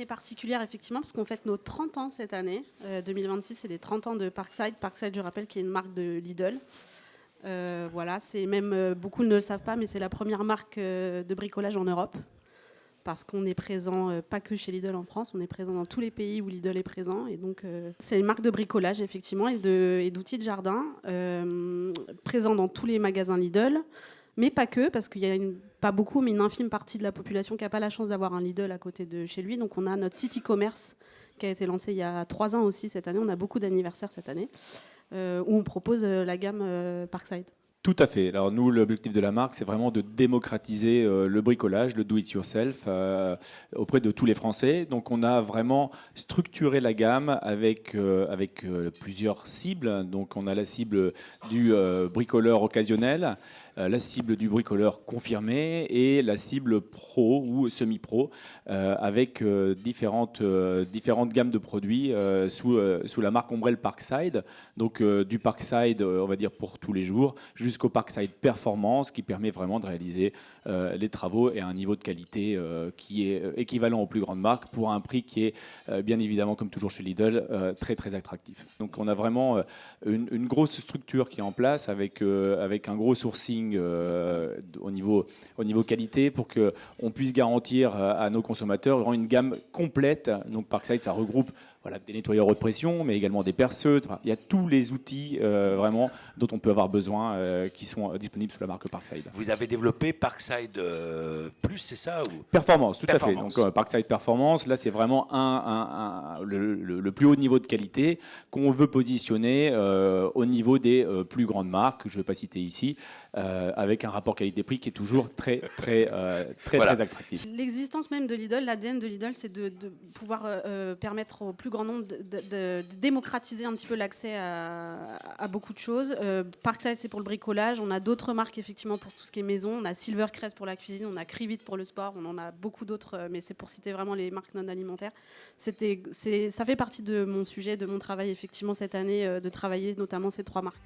particulière, effectivement, parce qu'on fête nos 30 ans cette année. 2026, c'est les 30 ans de Parkside. Parkside, je rappelle, qui est une marque de Lidl. Voilà, c'est même, beaucoup ne le savent pas, mais c'est la première marque de bricolage en Europe. Parce qu'on est présent, pas que chez Lidl en France, on est présent dans tous les pays où Lidl est présent. Et donc, c'est une marque de bricolage, effectivement, et d'outils de jardin, présent dans tous les magasins Lidl. Mais pas que, parce qu'il y a pas beaucoup, mais une infime partie de la population qui n'a pas la chance d'avoir un Lidl à côté de chez lui. Donc on a notre site e-commerce qui a été lancé il y a 3 ans aussi cette année. On a beaucoup d'anniversaires cette année, où on propose la gamme Parkside. Tout à fait. Alors nous, l'objectif de la marque, c'est vraiment de démocratiser le bricolage, le do-it-yourself auprès de tous les Français. Donc on a vraiment structuré la gamme avec plusieurs cibles. Donc on a la cible du bricoleur occasionnel, la cible du bricoleur confirmé et la cible pro ou semi-pro avec différentes gammes de produits sous la marque ombrelle Parkside. Donc du Parkside, on va dire pour tous les jours, jusqu'au Parkside Performance qui permet vraiment de réaliser les travaux et un niveau de qualité qui est équivalent aux plus grandes marques pour un prix qui est bien évidemment, comme toujours chez Lidl, très très attractif. Donc on a vraiment une grosse structure qui est en place avec un gros sourcing au niveau qualité pour qu'on puisse garantir à nos consommateurs vraiment une gamme complète. Donc Parkside, ça regroupe des nettoyeurs haute pression, mais également des perceuses. Enfin, il y a tous les outils vraiment dont on peut avoir besoin qui sont disponibles sous la marque Parkside. Vous avez développé Parkside Plus, c'est ça ou... Performance, tout à fait. Donc Parkside Performance, là c'est vraiment le plus haut niveau de qualité qu'on veut positionner au niveau des plus grandes marques, que je ne vais pas citer ici, avec un rapport qualité-prix qui est toujours très attractif. L'existence même de Lidl, l'ADN de Lidl, c'est de pouvoir permettre au plus grand nombre de démocratiser un petit peu l'accès à beaucoup de choses. Parkside, c'est pour le bricolage. On a d'autres marques, effectivement, pour tout ce qui est maison. On a Silvercrest pour la cuisine, on a Crivit pour le sport. On en a beaucoup d'autres, mais c'est pour citer vraiment les marques non alimentaires. Ça fait partie de mon sujet, de mon travail, effectivement, cette année, de travailler notamment ces 3 marques.